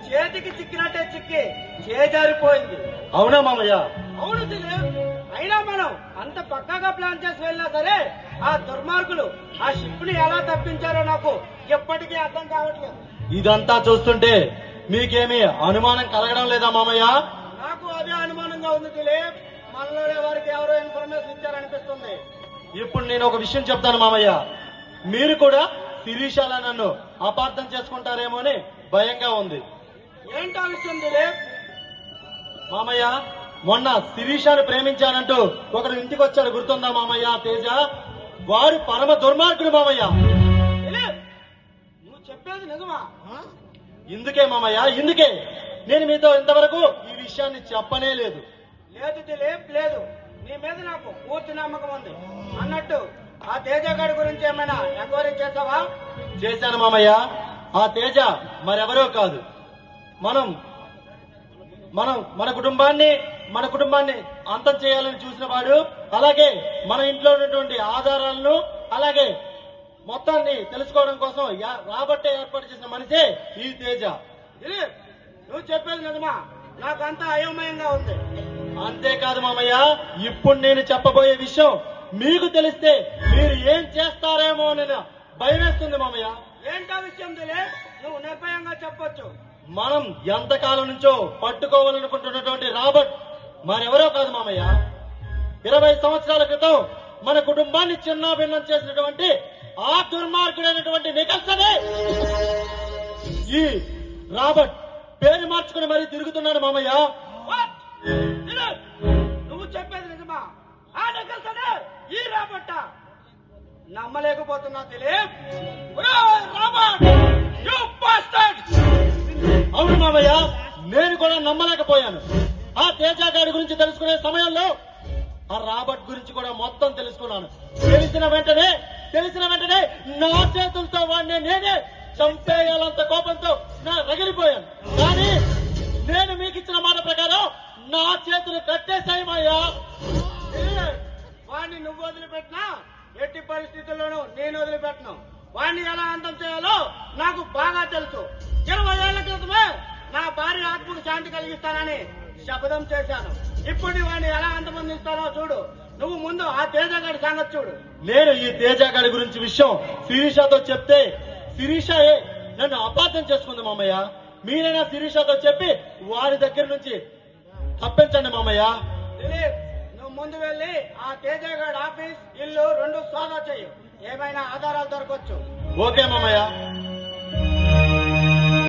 చేతికి చిక్కినట్టే చిక్కి చేజారిపోయింది. అవునా మామయ్య? అవును దిలీప్, అయినా మనం అంత పక్కాగా ప్లాన్ చేసి వెళ్ళినా సరే ఆ దుర్మార్గులు ఆ షిప్ ని ఎలా తప్పించారో నాకు ఎప్పటికీ అర్థం కావట్లేదు. ఇదంతా చూస్తుంటే మీకేమీ అనుమానం కలగడం లేదా మామయ్య? నాకు అదే అనుమానంగా ఉంది దిలీప్. మనలోనే వారికి ఎవరో ఇన్ఫర్మేషన్ ఇచ్చారనిపిస్తుంది. ఇప్పుడు నేను ఒక విషయం చెప్తాను మామయ్య. మీరు కూడా శిరీషాల నన్ను అపార్థం చేసుకుంటారేమో అని భయంగా ఉంది. ఏంటా విషయం దిలీప్? మామయ్య, మొన్న శిరీషాను ప్రేమించానంటూ ఒకడు ఇంటికి వచ్చాడు, గుర్తుందా మామయ్య? తేజ వాడు పరమ దుర్మార్గుడు మామయ్య. దిలీప్, నువ్వు చెప్పేది నిజమా? ఇందుకే మామయ్య, ఇందుకే నేను మీతో ఇంతవరకు ఈ విషయాన్ని చెప్పనే లేదు. లేదు దిలీప్, లేదు. నీ మీద నాకు పూర్తి నమ్మకం ఉంది. అన్నట్టు ఆ తేజగాడి గురించి ఏమైనా ఎంక్వైరీ చేసావా? చేశాను మామయ్య. ఆ తేజ మరెవరో కాదు, మనం మనం మన కుటుంబాన్ని అంతం చేయాలని చూసిన వాడు. అలాగే మన ఇంట్లో ఉన్నటువంటి ఆధారాలను అలాగే మొత్తాన్ని తెలుసుకోవడం కోసం రాబట్టే ఏర్పాటు చేసిన మనిషే ఈ తేజ. దిలీప్, నువ్వు చెప్పేది నిజమా? నాకంతా అయోమయంగా ఉంది. అంతేకాదు మామయ్య, ఇప్పుడు నేను చెప్పబోయే విషయం మీకు తెలిస్తే మీరు ఏం చేస్తారేమో అని భయమేస్తుంది మామయ్య. ఏంటా విషయం దిలీప్? నువ్వు నిర్భయంగా చెప్పొచ్చు. మనం ఎంతకాలం నుంచో పట్టుకోవాలనుకుంటున్నటువంటి రాబర్ట్ మరెవరో కాదు మామయ్య. 20 సంవత్సరాల క్రితం మన కుటుంబాన్ని చిన్నాభిన్నం చేసినటువంటి ఆ దుర్మార్గుడైనటువంటి నికల్సనే ఈ రాబర్ట్ పేరు మార్చుకుని మరీ తిరుగుతున్నాడు మామయ్య. What? దిలీప్, నువ్వు చెప్పేది నిజమా? ఆ నికల్సనే ఈ రాబర్ట? నమ్మలేకపోతున్నా దిలీప్. Robert, you bastard! అవును మామయ్య, నేను కూడా నమ్మలేకపోయాను. ఆ తేజ గారి గురించి తెలుసుకునే సమయంలో ఆ రాబర్ట్ గురించి కూడా మొత్తం తెలుసుకున్నాను. తెలిసిన వెంటనే నా చేతులతో వాడిని నేనే చంపేయాలంత కోపంతో రగిలిపోయాను. కానీ నేను మీకు ఇచ్చిన మాట ప్రకారం నా చేతులు కట్టేశాయమయ్యా. వాడిని నువ్వు వదిలిపెట్టినా ఎట్టి పరిస్థితుల్లోనూ నేను వదిలిపెట్టను. వాడిని ఎలా అంతం చేయాలో నాకు బాగా తెలుసు. 20 ఏళ్ల క్రితమే నా భార్య ఆత్మకు శాంతి కలిగిస్తానని శపథం చేశాను. ఇప్పుడు వాడిని ఎలా అంతమందిస్తానో చూడు. నువ్వు ముందు ఆ తేజగాడి సంగతి చూడు. నేను ఈ తేజగాడి గురించి విషయం శిరీషతో చెప్తే శిరీషయే నన్ను అపార్థం చేసుకుంది మామయ్య. మీరైనా శిరీషతో చెప్పి వారి దగ్గర నుంచి తప్పించండి మామయ్య. దిలీప్, నువ్వు ముందు వెళ్ళి ఆ తేజగాడి ఆఫీస్, ఇల్లు 2 సోదా చెయ్యి. ఏమైనా ఆధారాలు దొరకొచ్చు. ఓకే మామయ్య.